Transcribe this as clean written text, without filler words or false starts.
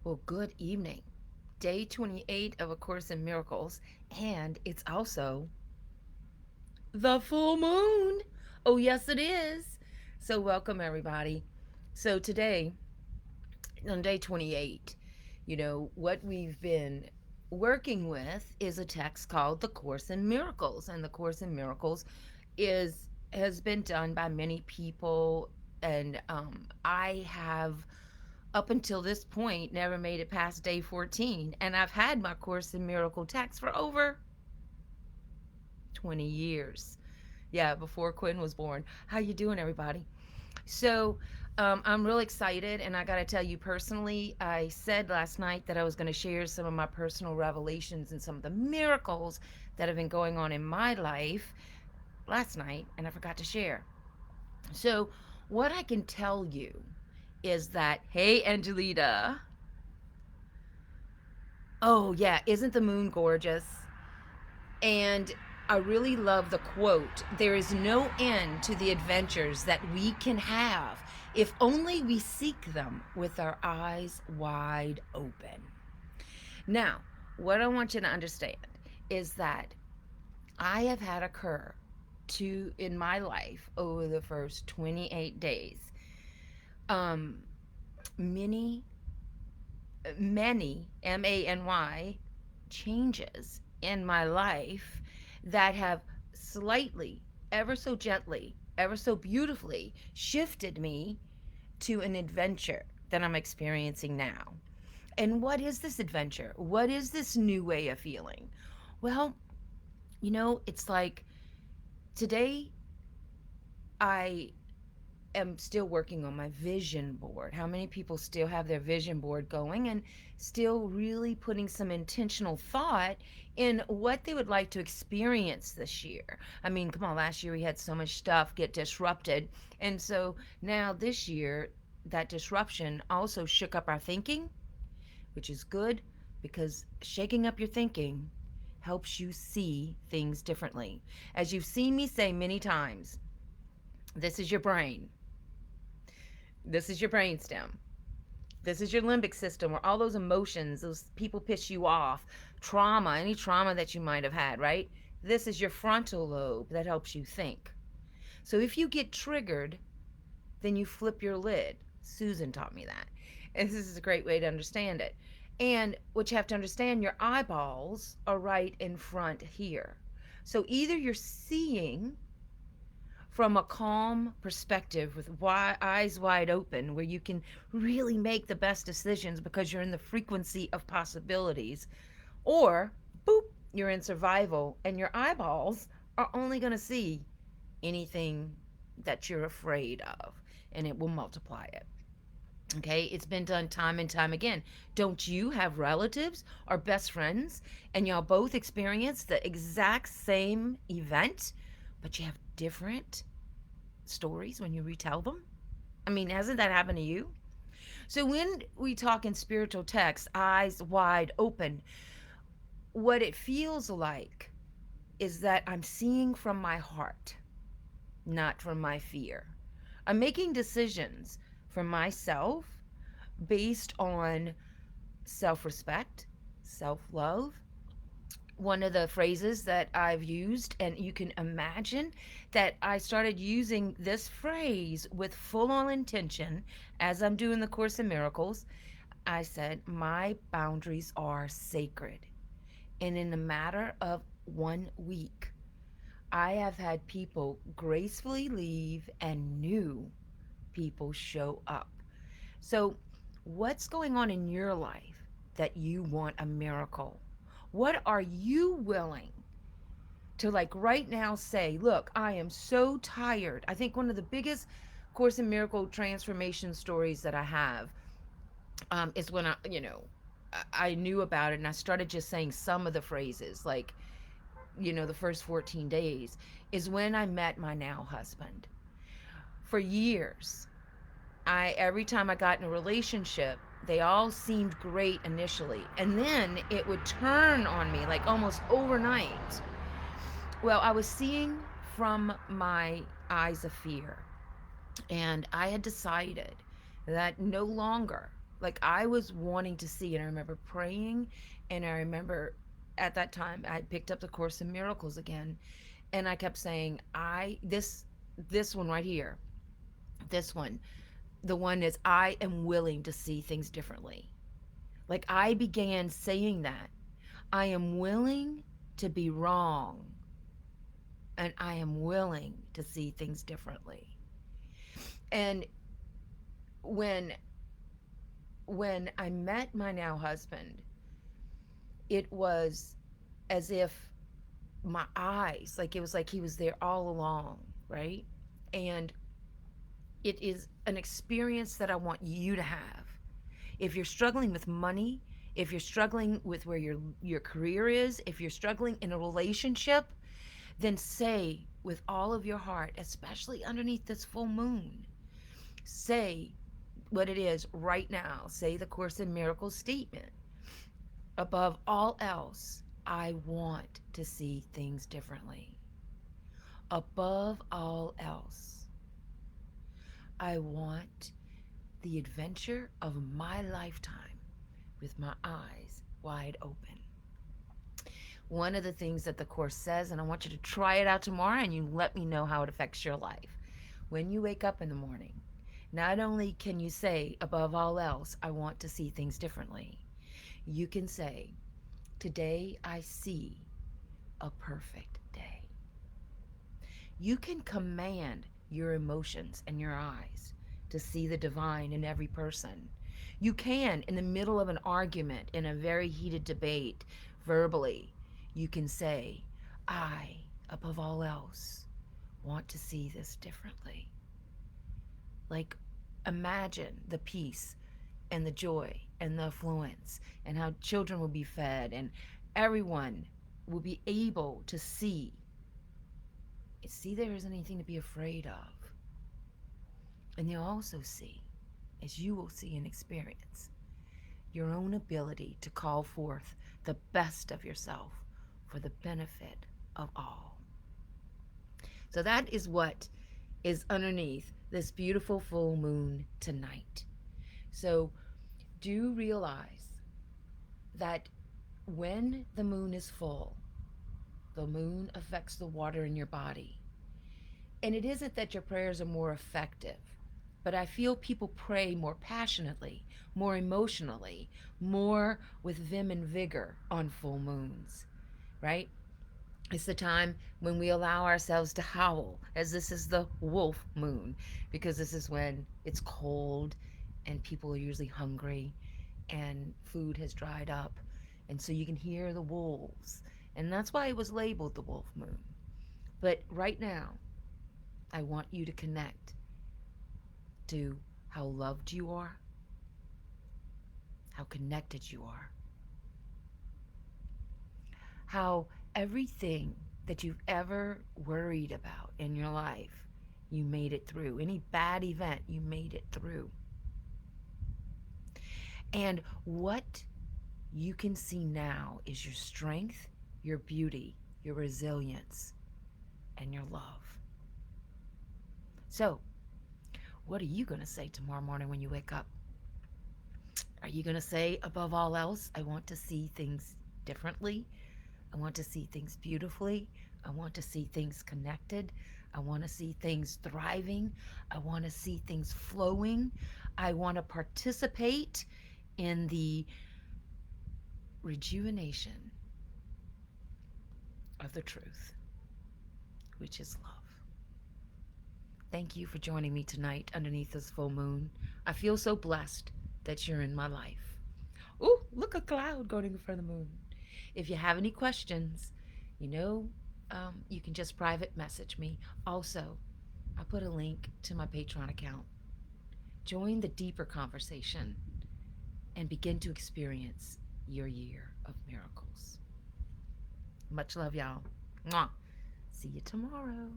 Well, good evening. Day 28 of A Course in Miracles, and it's also the full moon. Oh, yes, it is. So, welcome everybody. So, today on day 28, what we've been working with is a text called The Course in Miracles, and The Course in Miracles is has been done by many people, and I have up until this point never made it past day 14, and I've had my Course in Miracle text for over 20 years. Yeah, before Quinn was born. How you doing, everybody? So I'm real excited, and I got to tell you personally, I said last night that I was going to share some of my personal revelations and some of the miracles that have been going on in my life last night, and I forgot to share. So what I can tell you is that, hey, Angelita. Oh, yeah. Isn't the moon gorgeous? And I really love the quote, there is no end to the adventures that we can have if only we seek them with our eyes wide open. Now, what I want you to understand is that I have had occur to in my life over the first 28 days um many many many changes in my life that have slightly, ever so gently, ever so beautifully shifted me to an adventure that I'm experiencing now. And what is this adventure? What is this new way of feeling? Well, it's like today I am still working on my vision board. How many people still have their vision board going and still really putting some intentional thought in what they would like to experience this year? I mean, come on, last year we had so much stuff get disrupted. And so now this year, that disruption also shook up our thinking, which is good because shaking up your thinking helps you see things differently. As you've seen me say many times, this is your brain. This is your brainstem. This is your limbic system where all those emotions, those people piss you off, trauma, any trauma that you might have had, right? This is your frontal lobe that helps you think. So if you get triggered, then you flip your lid. Susan taught me that. And this is a great way to understand it. And what you have to understand, your eyeballs are right in front here. So either you're seeing from a calm perspective with eyes wide open, where you can really make the best decisions because you're in the frequency of possibilities, or boop, you're in survival and your eyeballs are only going to see anything that you're afraid of, and it will multiply it. Okay, it's been done time and time again. Don't you have relatives or best friends and y'all both experience the exact same event, but you have different stories when you retell them? I mean, hasn't that happened to you? So when we talk in spiritual text, eyes wide open, what it feels like is that I'm seeing from my heart, not from my fear. I'm making decisions for myself based on self respect, self love. One of the phrases that I've used, and you can imagine that I started using this phrase with full on intention as I'm doing the Course in Miracles. I said, my boundaries are sacred. And in a matter of 1 week, I have had people gracefully leave and new people show up. So, what's going on in your life that you want a miracle? What are you willing to, like, right now say, look, I am so tired? I think one of the biggest Course in Miracle transformation stories that I have is when I knew about it and I started just saying some of the phrases, like, the first 14 days is when I met my now husband. For years, I every time I got in a relationship, they all seemed great initially, and then it would turn on me like almost overnight. Well, I was seeing from my eyes of fear, and I had decided that no longer. Like I was wanting to see, and I remember praying, and I remember at that time I picked up the Course in Miracles again, and I kept saying, this one right here, this one, the one is I am willing to see things differently. Like I began saying that I am willing to be wrong, and I am willing to see things differently. And when when I met my now husband, it was as if my eyes, like it was like he was there all along, right? And it is an experience that I want you to have. If you're struggling with money, if you're struggling with where your career is, if you're struggling in a relationship, then say with all of your heart, especially underneath this full moon, say what it is right now. Say the Course in Miracles statement. Above all else, I want to see things differently. Above all else, I want the adventure of my lifetime with my eyes wide open. One of the things that the Course says, and I want you to try it out tomorrow and you let me know how it affects your life. When you wake up in the morning, not only can you say, above all else, I want to see things differently, you can say, today I see a perfect day. You can command your emotions and your eyes to see the divine in every person. You can, in the middle of an argument, in a very heated debate, verbally, you can say, I, above all else, want to see this differently. Like, imagine the peace and the joy and the affluence and how children will be fed and everyone will be able to see there isn't anything to be afraid of. And you'll also see, as you will see and experience, your own ability to call forth the best of yourself for the benefit of all. So that is what is underneath this beautiful full moon tonight. So do realize that when the moon is full, the moon affects the water in your body. And it isn't that your prayers are more effective, but I feel people pray more passionately, more emotionally, more with vim and vigor on full moons, right? It's the time when we allow ourselves to howl, as this is the wolf moon, because this is when it's cold and people are usually hungry and food has dried up. And so you can hear the wolves. And that's why it was labeled the wolf moon. But right now, I want you to connect to how loved you are, how connected you are, how everything that you've ever worried about in your life, you made it through. Any bad event, you made it through. And what you can see now is your strength, your beauty, your resilience, and your love. So, what are you going to say tomorrow morning when you wake up? Are you going to say, above all else, I want to see things differently? I want to see things beautifully. I want to see things connected. I want to see things thriving. I want to see things flowing. I want to participate in the rejuvenation of the truth, which is love. Thank you for joining me tonight underneath this full moon. I feel so blessed that you're in my life. Ooh, look, a cloud going in front of the moon. If you have any questions, you know, you can just private message me. Also, I put a link to my Patreon account. Join the deeper conversation and begin to experience your year of miracles. Much love, y'all. Mwah. See you tomorrow.